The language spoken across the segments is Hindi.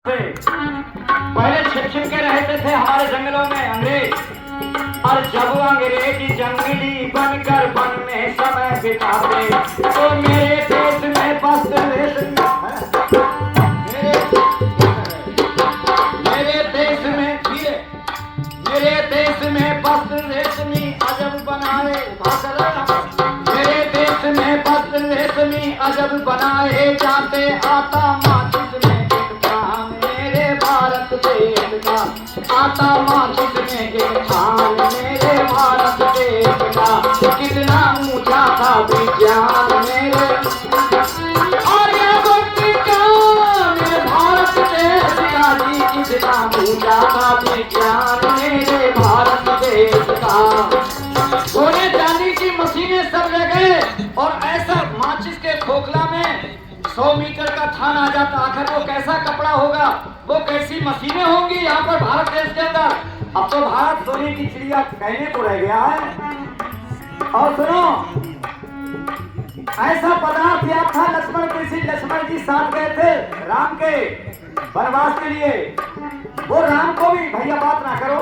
पहले छिप के रहते थे हमारे जंगलों में अंग्रेज, और जब अंग्रेजी जंगली बनकर वन में समय बिताते तो मेरे देश में बस मेरे देश में बस रेशमी अजब बनाए मेरे देश में बस रेशमी अजब बनाए जाते आता माचिस में एक था मेरे भारत देश का, आता माचिस में एक था मेरे भारत देश का। कितना ऊंचा था विज्ञान मेरे आर्यभट्ट का, मेरे भारत देश का जी, कितना ऊंचा था विज्ञान मेरे भारत देश का। सोने चांदी की मशीनें सब जगह, और ऐसा माचिस के खोखला में 100 मीटर का थान आ जाता। आखिर वो कैसा कपड़ा होगा, वो कैसी मशीनें होंगी यहाँ पर भारत देश के अंदर। अब तो भारत सोने की चिड़िया कहने को रह गया है। और सुनो, ऐसा पदार्थ याद था लक्ष्मण लक्ष्मण जी साथ गए थे राम के वनवास के लिए। वो राम को भी, भैया बात ना करो,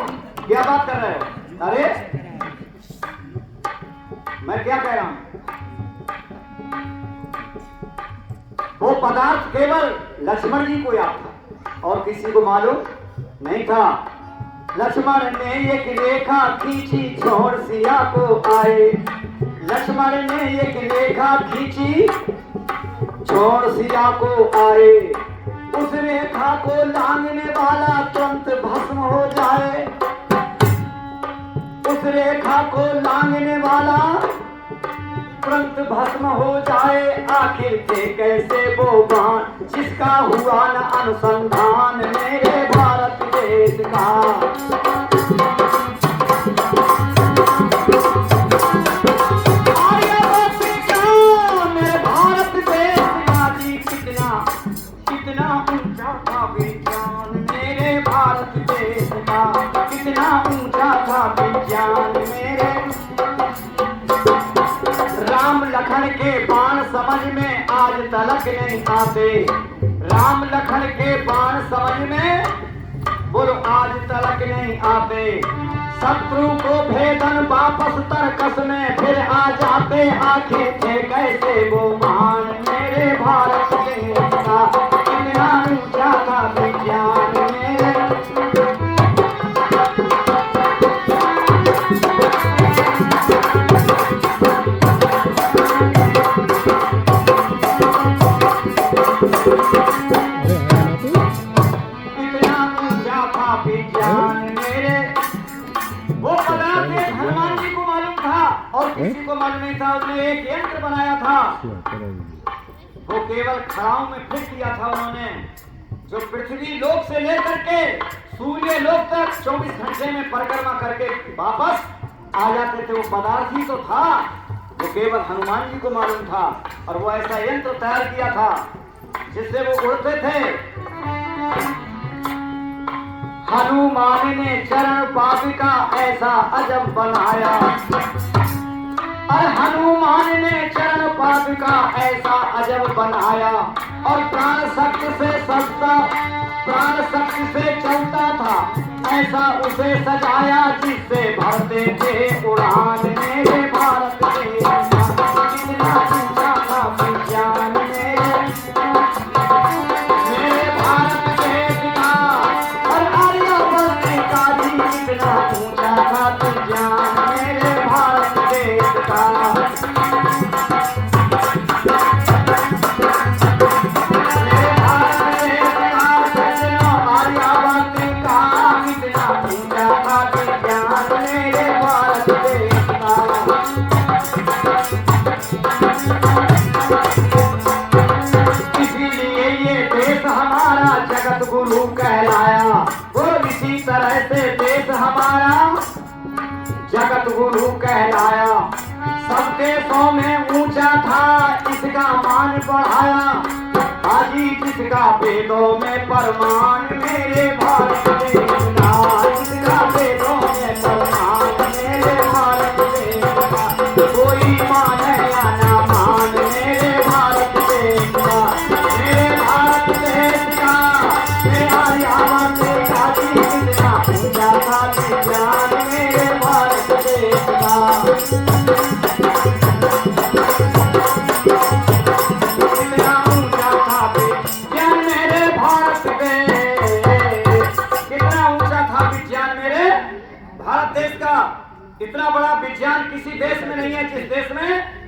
क्या बात कर रहे हो? अरे मैं क्या कह रहा हूं? वो पदार्थ केवल लक्ष्मण जी को याद था और किसी को मालूम नहीं था। लक्ष्मण ने एक रेखा खींची छोड़ सिया को आए, लक्ष्मण ने एक रेखा खींची छोड़ सिया को आए। उस रेखा को लांघने वाला तुरंत भस्म हो जाए, उस रेखा को लांघने वाला तुरंत भस्म हो जाए। आखिर थे कैसे वो बाण जिसका हुआ न अनुसंधान मेरे भारत देश का। मेरे भारत देश का जी, कितना ऊंचा था विज्ञान मेरे भारत देश का, कितना ऊंचा था विज्ञान मेरे। राम लखन के बाण समझ में आज तलक नहीं आते, राम लखन के बाण समझ में बोलो आज तलक नहीं आते। शत्रु को भेदन वापस तरकस में फिर आ जाते। आखिर थे कैसे वो मान मेरे भारत देश का, कितना ऊंचा था विज्ञान मेरे। किसी को मालूम नहीं था। उसने एक यंत्र बनाया था, वो केवल खड़ाओं में फिट किया था उन्होंने, जो पृथ्वी लोक से लेकर के सूर्य लोक तक 24 घंटे में परिक्रमा करके वापस आ जाते थे। वो पदार्थ ही तो था, वो केवल हनुमान जी को मालूम था। और वो ऐसा यंत्र तैयार किया था जिससे वो उड़ते थे। हनुमान ने चरण पादुका ऐसा अजब बनाया, और हनुमान ने चरण पादुका ऐसा अजब बनाया। और प्राण शक्ति से सस्ता, प्राण शक्ति से चलता था ऐसा उसे सजाया, जिससे भरते थे उड़ान मेरे भारत देश का। कितना ऊंचा था विज्ञान मेरे भारत देश का, और आर्यभट्ट का भी कितना ऊंचा था विज्ञान मेरे भारत देश का। गुरु कहलाया, वो इसी तरह से देश हमारा जगत गुरु कहलाया। सब देशों में ऊंचा था इसका मान बढ़ाया, हाजी जिसका वेदों में परमान मेरे भारत देश का, जिसका वेदों में परमान मेरे भारत देश का। कोई माने या ना मान मेरे भारत देश का, मेरे भारत देश का। कितना ऊंचा था विज्ञान मेरे भारत में, कितना ऊंचा था विज्ञान मेरे भारत देश का। इतना बड़ा विज्ञान किसी देश में नहीं है जिस देश में